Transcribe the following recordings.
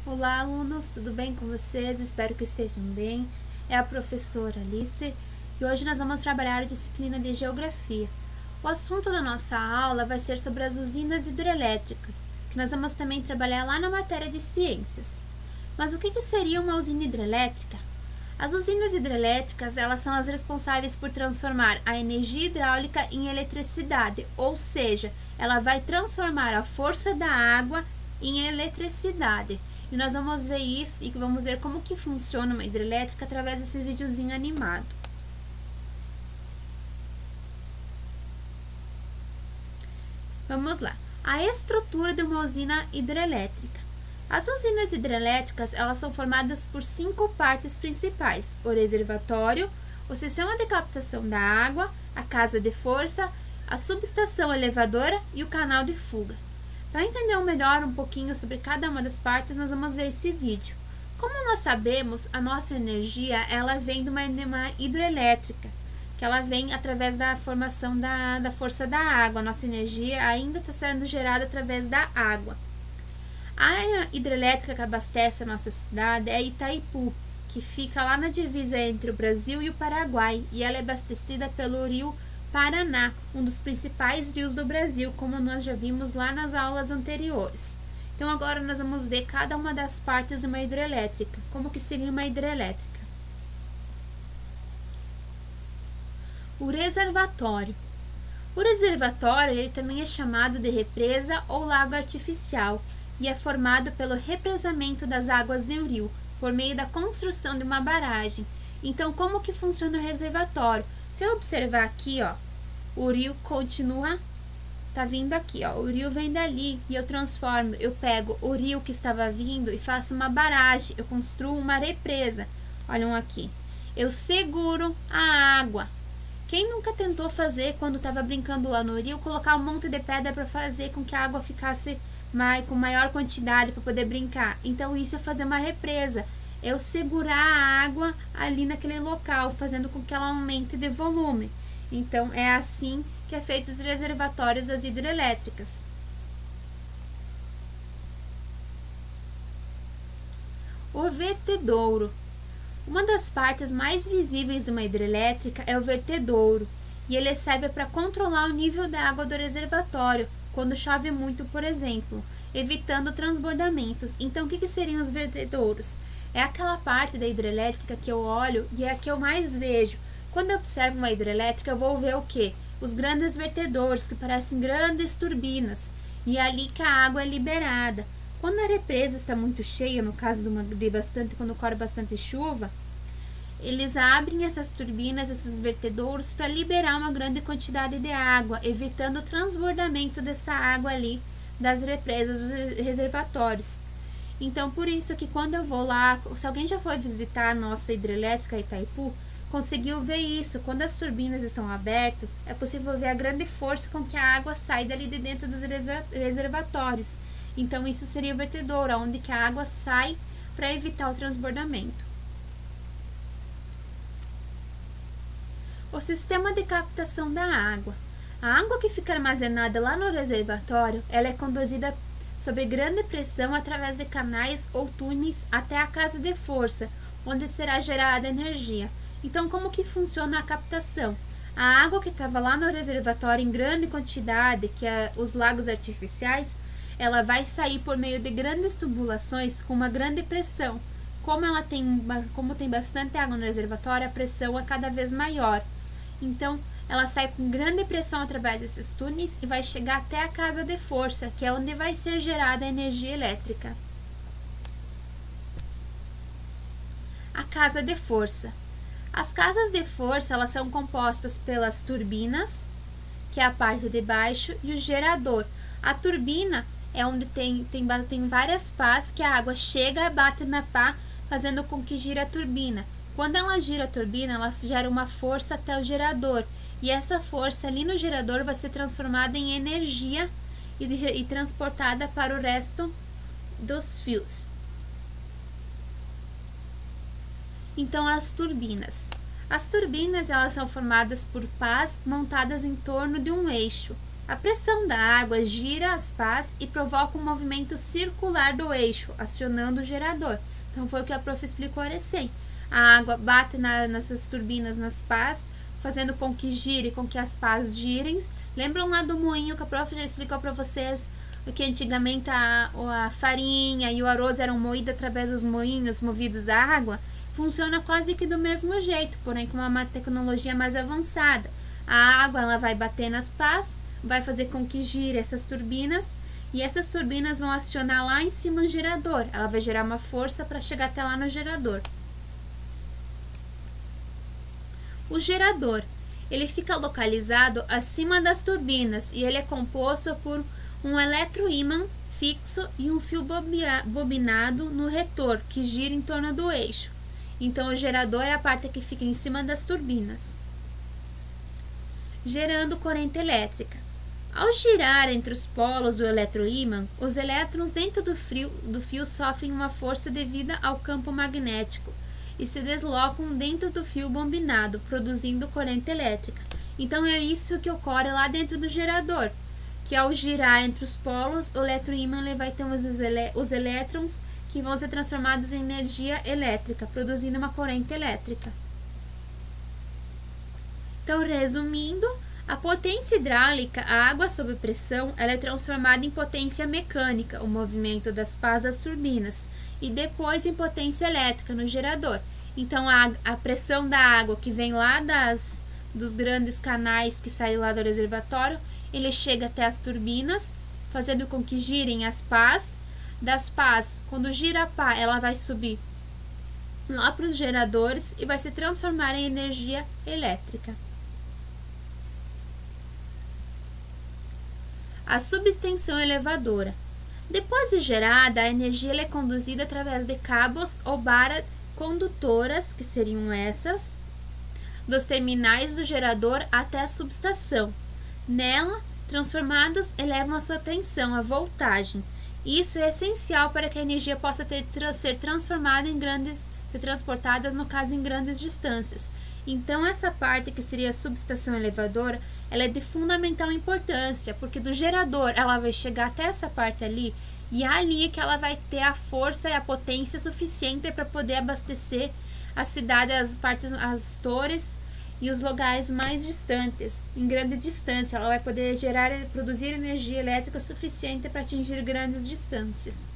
Olá, alunos, tudo bem com vocês? Espero que estejam bem. É a professora Alice e hoje nós vamos trabalhar a disciplina de Geografia. O assunto da nossa aula vai ser sobre as usinas hidrelétricas, que nós vamos também trabalhar lá na matéria de Ciências. Mas o que seria uma usina hidrelétrica? As usinas hidrelétricas, elas são as responsáveis por transformar a energia hidráulica em eletricidade, ou seja, ela vai transformar a força da água em eletricidade. E nós vamos ver isso e vamos ver como que funciona uma hidrelétrica através desse videozinho animado. Vamos lá. A estrutura de uma usina hidrelétrica. As usinas hidrelétricas, elas são formadas por 5 partes principais: o reservatório, o sistema de captação da água, a casa de força, a subestação elevadora e o canal de fuga. Para entender melhor um pouquinho sobre cada uma das partes, nós vamos ver esse vídeo. Como nós sabemos, a nossa energia ela vem de uma hidrelétrica, que ela vem através da formação da força da água. A nossa energia ainda está sendo gerada através da água. A hidrelétrica que abastece a nossa cidade é Itaipu, que fica lá na divisa entre o Brasil e o Paraguai, e ela é abastecida pelo rio Paraná, um dos principais rios do Brasil, como nós já vimos lá nas aulas anteriores. Então agora nós vamos ver cada uma das partes de uma hidrelétrica. Como que seria uma hidrelétrica? O reservatório. O reservatório ele também é chamado de represa ou lago artificial e é formado pelo represamento das águas de um rio por meio da construção de uma barragem. Então como que funciona o reservatório? Se eu observar aqui, ó, o rio continua, tá vindo aqui, ó, o rio vem dali e eu transformo, eu pego o rio que estava vindo e faço uma barragem, eu construo uma represa. Olham aqui, eu seguro a água. Quem nunca tentou fazer, quando estava brincando lá no rio, colocar um monte de pedra para fazer com que a água ficasse com maior quantidade para poder brincar? Então isso é fazer uma represa. Eu segurar a água ali naquele local, fazendo com que ela aumente de volume. Então, é assim que é feito os reservatórios das hidrelétricas. O vertedouro. Uma das partes mais visíveis de uma hidrelétrica é o vertedouro, e ele serve para controlar o nível da água do reservatório, quando chove muito, por exemplo, evitando transbordamentos. Então, o que seriam os vertedouros? É aquela parte da hidrelétrica que eu olho e é a que eu mais vejo. Quando eu observo uma hidrelétrica, eu vou ver o quê? Os grandes vertedouros, que parecem grandes turbinas, e é ali que a água é liberada. Quando a represa está muito cheia, no caso quando corre bastante chuva, eles abrem essas turbinas, esses vertedouros, para liberar uma grande quantidade de água, evitando o transbordamento dessa água ali das represas, dos reservatórios. Então, por isso que quando eu vou lá, se alguém já foi visitar a nossa hidrelétrica Itaipu, conseguiu ver isso. Quando as turbinas estão abertas, é possível ver a grande força com que a água sai dali de dentro dos reservatórios. Então, isso seria o vertedouro, onde que a água sai para evitar o transbordamento. O sistema de captação da água. A água que fica armazenada lá no reservatório, ela é conduzida sob grande pressão através de canais ou túneis até a casa de força, onde será gerada energia. Então, como que funciona a captação? A água que estava lá no reservatório em grande quantidade, que é os lagos artificiais, ela vai sair por meio de grandes tubulações com uma grande pressão. Como tem bastante água no reservatório, a pressão é cada vez maior. Então, ela sai com grande pressão através desses túneis e vai chegar até a casa de força, que é onde vai ser gerada a energia elétrica. A casa de força. As casas de força elas são compostas pelas turbinas, que é a parte de baixo, e o gerador. A turbina é onde tem várias pás que a água chega e bate na pá, fazendo com que gire a turbina. Quando ela gira a turbina, ela gera uma força até o gerador. E essa força ali no gerador vai ser transformada em energia e transportada para o resto dos fios. Então, as turbinas. As turbinas elas são formadas por pás montadas em torno de um eixo. A pressão da água gira as pás e provoca um movimento circular do eixo, acionando o gerador. Então foi o que a prof explicou recém. A água bate nessas turbinas nas pás, fazendo com que gire, com que as pás girem. Lembram lá do moinho que a prof já explicou para vocês, que antigamente a farinha e o arroz eram moídos através dos moinhos movidos a água? Funciona quase que do mesmo jeito, porém com uma tecnologia mais avançada. A água ela vai bater nas pás, vai fazer com que gire essas turbinas, e essas turbinas vão acionar lá em cima o gerador. Ela vai gerar uma força para chegar até lá no gerador. O gerador, ele fica localizado acima das turbinas e ele é composto por um eletroímã fixo e um fio bobinado no retor, que gira em torno do eixo. Então, o gerador é a parte que fica em cima das turbinas, gerando corrente elétrica. Ao girar entre os polos do eletroímã, os elétrons dentro do fio sofrem uma força devida ao campo magnético e se deslocam dentro do fio bobinado, produzindo corrente elétrica. Então, é isso que ocorre lá dentro do gerador, que ao girar entre os polos, o eletroímã vai ter os elétrons que vão ser transformados em energia elétrica, produzindo uma corrente elétrica. Então, resumindo, a potência hidráulica, a água sob pressão, ela é transformada em potência mecânica, o movimento das pás das turbinas, e depois em potência elétrica no gerador. Então, a pressão da água que vem lá dos grandes canais que saem lá do reservatório, ele chega até as turbinas, fazendo com que girem as pás. Das pás, quando gira a pá, ela vai subir lá para os geradores e vai se transformar em energia elétrica. A subextensão elevadora. Depois de gerada, a energia é conduzida através de cabos ou barras condutoras, que seriam essas, dos terminais do gerador até a subestação. Nela, transformados elevam a sua tensão, a voltagem. Isso é essencial para que a energia possa ser transformada ser transportada, no caso, em grandes distâncias. Então, essa parte que seria a subestação elevadora, ela é de fundamental importância, porque do gerador ela vai chegar até essa parte ali, e é ali que ela vai ter a força e a potência suficiente para poder abastecer a cidade, as torres e os lugares mais distantes. Em grande distância, ela vai poder produzir energia elétrica suficiente para atingir grandes distâncias.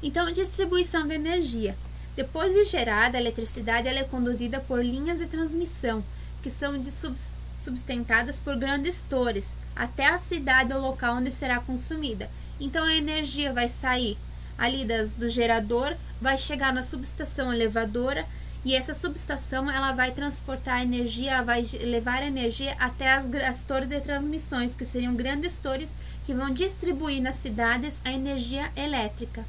Então, distribuição de energia. Depois de gerada, a eletricidade ela é conduzida por linhas de transmissão, que são sustentadas por grandes torres, até a cidade ou local onde será consumida. Então, a energia vai sair ali do gerador, vai chegar na subestação elevadora, e essa subestação ela vai transportar energia, vai levar energia até as torres de transmissões, que seriam grandes torres que vão distribuir nas cidades a energia elétrica.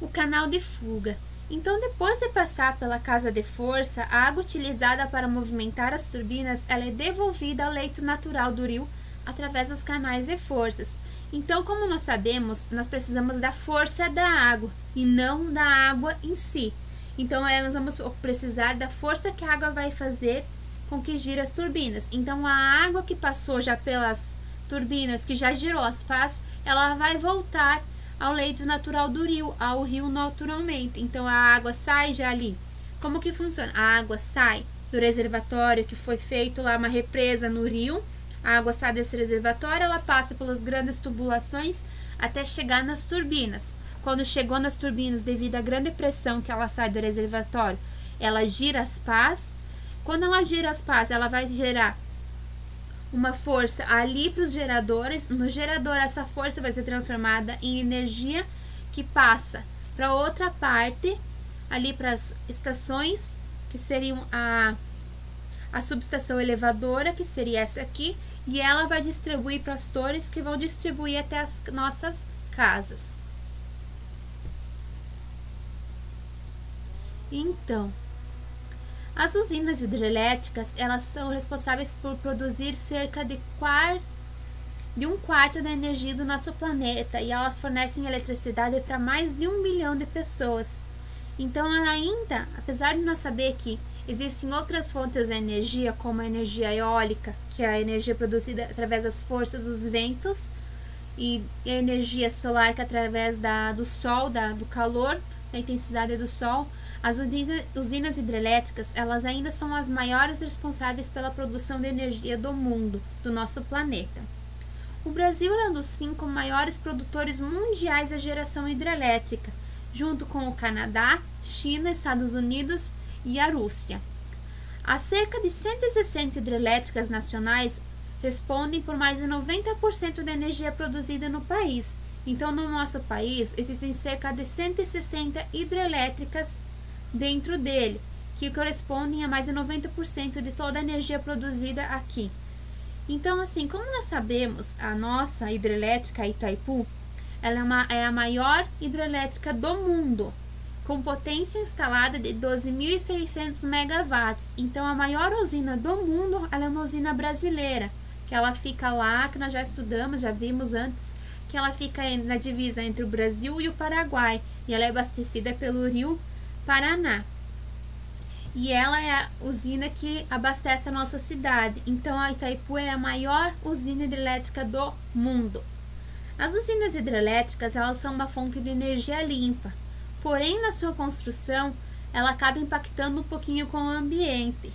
O canal de fuga. Então, depois de passar pela casa de força, a água utilizada para movimentar as turbinas ela é devolvida ao leito natural do rio através dos canais de forças. Então, como nós sabemos, nós precisamos da força da água e não da água em si. Então, nós vamos precisar da força que a água vai fazer com que gire as turbinas. Então, a água que passou já pelas turbinas, que já girou as pás, ela vai voltar ao leito natural do rio, ao rio naturalmente. Então, a água sai já ali. Como que funciona? A água sai do reservatório que foi feito lá, uma represa no rio. A água sai desse reservatório, ela passa pelas grandes tubulações até chegar nas turbinas. Quando chegou nas turbinas, devido à grande pressão que ela sai do reservatório, ela gira as pás. Quando ela gira as pás, ela vai gerar uma força ali para os geradores. No gerador, essa força vai ser transformada em energia que passa para outra parte, ali para as estações, que seriam a subestação elevadora, que seria essa aqui, e ela vai distribuir para as torres, que vão distribuir até as nossas casas. Então, as usinas hidrelétricas, elas são responsáveis por produzir cerca de um quarto da energia do nosso planeta, e elas fornecem eletricidade para mais de 1 bilhão de pessoas. Então, ainda, apesar de nós saber que existem outras fontes de energia, como a energia eólica, que é a energia produzida através das forças dos ventos, e a energia solar, que é através do sol, do calor, da intensidade do sol, as usinas hidrelétricas, elas ainda são as maiores responsáveis pela produção de energia do mundo, do nosso planeta. O Brasil é um dos 5 maiores produtores mundiais de geração hidrelétrica, junto com o Canadá, China, Estados Unidos e a Rússia. Há cerca de 160 hidrelétricas nacionais respondem por mais de 90% da energia produzida no país. Então, no nosso país, existem cerca de 160 hidrelétricas dentro dele, que correspondem a mais de 90% de toda a energia produzida aqui. Então, assim, como nós sabemos, a nossa hidrelétrica Itaipu, ela é a maior hidrelétrica do mundo, com potência instalada de 12.600 megawatts. Então, a maior usina do mundo, ela é uma usina brasileira, que ela fica lá, que nós já estudamos, já vimos antes, que ela fica na divisa entre o Brasil e o Paraguai, e ela é abastecida pelo rio Paraná. E ela é a usina que abastece a nossa cidade. Então, a Itaipu é a maior usina hidrelétrica do mundo. As usinas hidrelétricas, elas são uma fonte de energia limpa, porém, na sua construção, ela acaba impactando um pouquinho com o ambiente.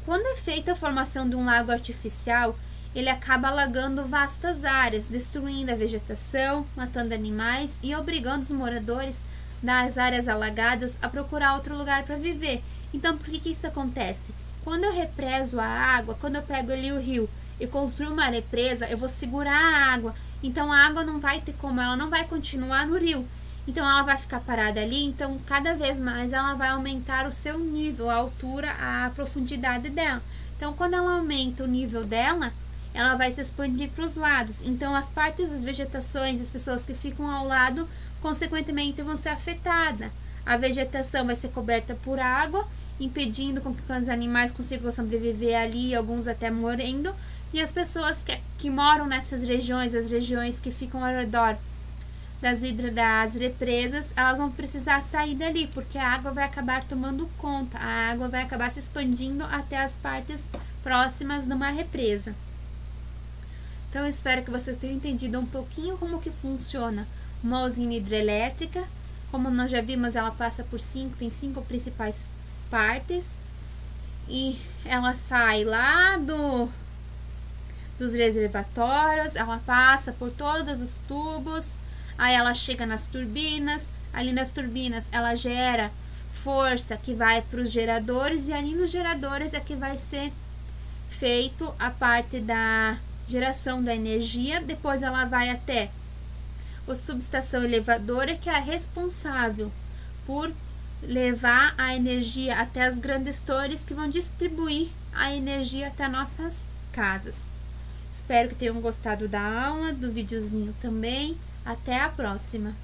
Quando é feita a formação de um lago artificial, ele acaba alagando vastas áreas, destruindo a vegetação, matando animais e obrigando os moradores das áreas alagadas a procurar outro lugar para viver. Então, por que isso acontece? Quando eu represo a água, quando eu pego ali o rio e construo uma represa, eu vou segurar a água. Então, a água não vai ter como, ela não vai continuar no rio. Então, ela vai ficar parada ali. Então, cada vez mais ela vai aumentar o seu nível, a altura, a profundidade dela. Então, quando ela aumenta o nível dela, ela vai se expandir para os lados. Então, as partes das vegetações, as pessoas que ficam ao lado, consequentemente, vão ser afetadas. A vegetação vai ser coberta por água, impedindo com que os animais consigam sobreviver ali, alguns até morrendo. E as pessoas que moram nessas regiões, as regiões que ficam ao redor das represas, elas vão precisar sair dali, porque a água vai acabar tomando conta, a água vai acabar se expandindo até as partes próximas de uma represa. Então, eu espero que vocês tenham entendido um pouquinho como que funciona uma usina hidrelétrica. Como nós já vimos, ela passa por tem 5 principais partes, e ela sai lá dos reservatórios, ela passa por todos os tubos, aí ela chega nas turbinas, ali nas turbinas ela gera força que vai para os geradores, e ali nos geradores é que vai ser feito a parte da geração da energia. Depois ela vai até a subestação elevadora, que é a responsável por levar a energia até as grandes torres que vão distribuir a energia até nossas casas. Espero que tenham gostado da aula, do videozinho também. Até a próxima!